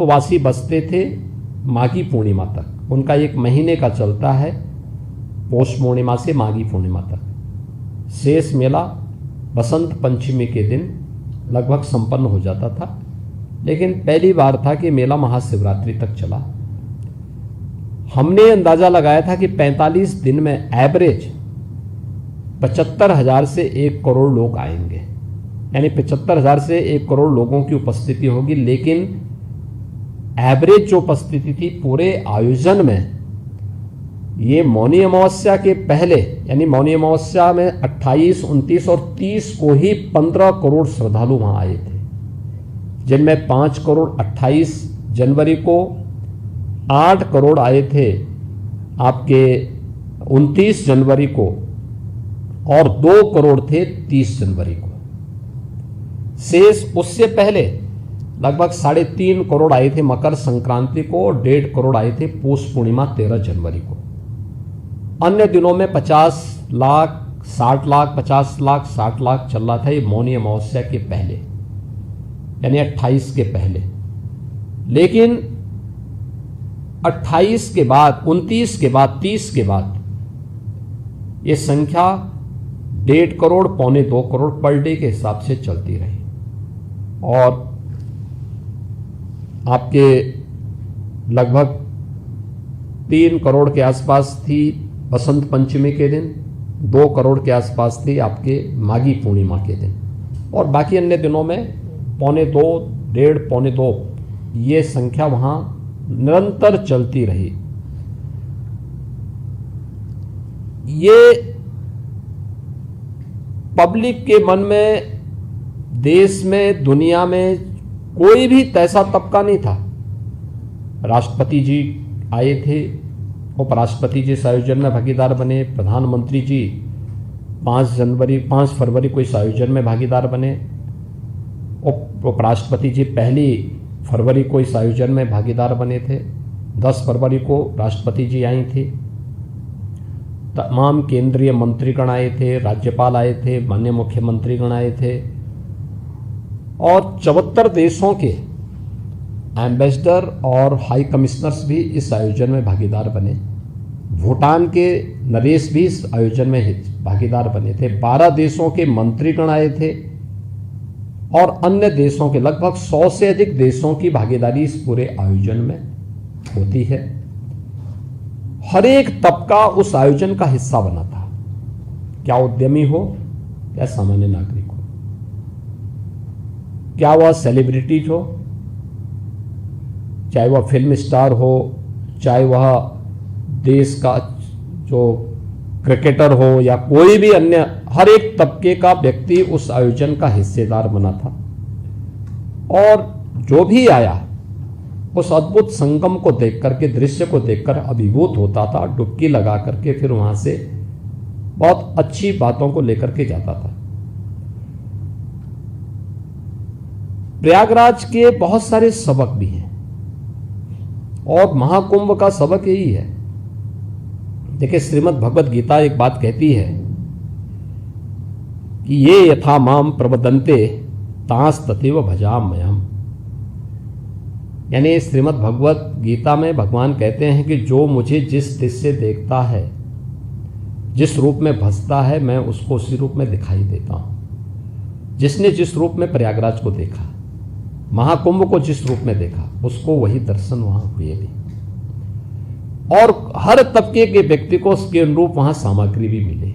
वासी बसते थे माघी पूर्णिमा तक। उनका एक महीने का चलता है, पौष पूर्णिमा से माघी पूर्णिमा तक। शेष मेला बसंत पंचमी के दिन लगभग संपन्न हो जाता था, लेकिन पहली बार था कि मेला महाशिवरात्रि तक चला। हमने अंदाजा लगाया था कि 45 दिन में एवरेज 75,000 से 1 करोड़ लोग आएंगे, यानी 75,000 से 1 करोड़ लोगों की उपस्थिति होगी। लेकिन एवरेज जो उपस्थिति थी पूरे आयोजन में, ये मौनी अमावस्या के पहले, यानी मौनी अमावस्या में 28, 29 और 30 को ही 15 करोड़ श्रद्धालु वहां आए थे, जिनमें 5 करोड़ 28 जनवरी को, 8 करोड़ आए थे आपके 29 जनवरी को, और 2 करोड़ थे 30 जनवरी को। शेष उससे पहले लगभग 3.5 करोड़ आए थे मकर संक्रांति को, और 1.5 करोड़ आए थे पौष पूर्णिमा 13 जनवरी को। अन्य दिनों में 50 लाख, 60 लाख, 50 लाख, 60 लाख चल रहा था ये मौनी अमावस्या के पहले, यानी 28 के पहले। लेकिन 28 के बाद, 29 के बाद, 30 के बाद ये संख्या 1.5 करोड़, 1.25 करोड़ पर डे के हिसाब से चलती रही, और आपके लगभग 3 करोड़ के आसपास थी बसंत पंचमी के दिन, 2 करोड़ के आसपास थी आपके माघी पूर्णिमा के दिन, और बाकी अन्य दिनों में 1.25, 1.5, 1.25 ये संख्या वहां निरंतर चलती रही। ये पब्लिक के मन में, देश में, दुनिया में कोई भी ऐसा तबका नहीं था। राष्ट्रपति जी आए थे, उपराष्ट्रपति जी इस आयोजन में भागीदार बने, प्रधानमंत्री जी 5 फरवरी को इस आयोजन में भागीदार बने, उपराष्ट्रपति जी 1 फरवरी को इस आयोजन में भागीदार बने थे, 10 फरवरी को राष्ट्रपति जी आई थी, तमाम केंद्रीय मंत्रीगण आए थे, राज्यपाल आए थे, माननीय मुख्यमंत्रीगण आए थे, और 74 देशों के एम्बेसडर और हाई कमिश्नर्स भी इस आयोजन में भागीदार बने। भूटान के नरेश भी इस आयोजन में भागीदार बने थे। 12 देशों के मंत्रीगण आए थे, और अन्य देशों के लगभग 100 से अधिक देशों की भागीदारी इस पूरे आयोजन में होती है। हर एक तबका उस आयोजन का हिस्सा बना था, क्या उद्यमी हो, क्या सामान्य नागरिक हो, क्या वह सेलिब्रिटीज हो, चाहे वह फिल्म स्टार हो, चाहे वह देश का जो क्रिकेटर हो, या कोई भी अन्य, हर एक तबके का व्यक्ति उस आयोजन का हिस्सेदार बना था। और जो भी आया उस अद्भुत संगम को देख करके, दृश्य को देखकर अभिभूत होता था, डुबकी लगा करके फिर वहां से बहुत अच्छी बातों को लेकर के जाता था। प्रयागराज के बहुत सारे सबक भी हैं, और महाकुंभ का सबक यही है। देखिए, श्रीमद् भगवद गीता एक बात कहती है कि ये यथा माम प्रवदन्ते तांस तथैव भजाम्यहम्, यानी श्रीमद् भगवद गीता में भगवान कहते हैं कि जो मुझे जिस दृष्टि से देखता है, जिस रूप में भजता है, मैं उसको उसी रूप में दिखाई देता हूं। जिसने जिस रूप में प्रयागराज को देखा, महाकुंभ को जिस रूप में देखा, उसको वही दर्शन वहां हुए भी, और हर तबके के व्यक्ति को उसके अनुरूप वहां सामग्री भी मिले।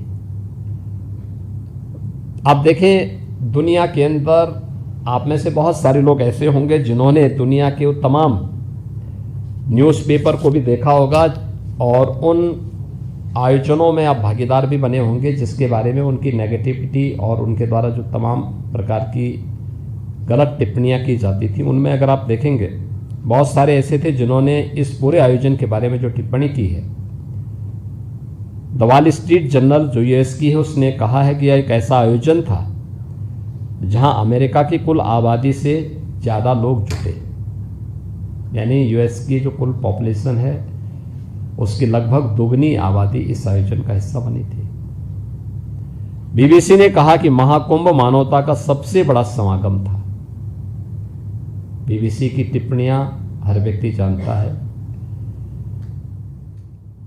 आप देखें, दुनिया के अंदर आप में से बहुत सारे लोग ऐसे होंगे जिन्होंने दुनिया के तमाम न्यूज़पेपर को भी देखा होगा, और उन आयोजनों में आप भागीदार भी बने होंगे जिसके बारे में उनकी नेगेटिविटी और उनके द्वारा जो तमाम प्रकार की गलत टिप्पणियां की जाती थी, उनमें अगर आप देखेंगे बहुत सारे ऐसे थे जिन्होंने इस पूरे आयोजन के बारे में जो टिप्पणी की है। द वॉल स्ट्रीट जर्नल जो यूएस की है, उसने कहा है कि यह एक ऐसा आयोजन था जहां अमेरिका की कुल आबादी से ज़्यादा लोग जुटे, यानी यूएस की जो कुल पॉपुलेशन है उसकी लगभग दोगुनी आबादी इस आयोजन का हिस्सा बनी थी। बीबीसी ने कहा कि महाकुंभ मानवता का सबसे बड़ा समागम था। बीबीसी की टिप्पणियां हर व्यक्ति जानता है।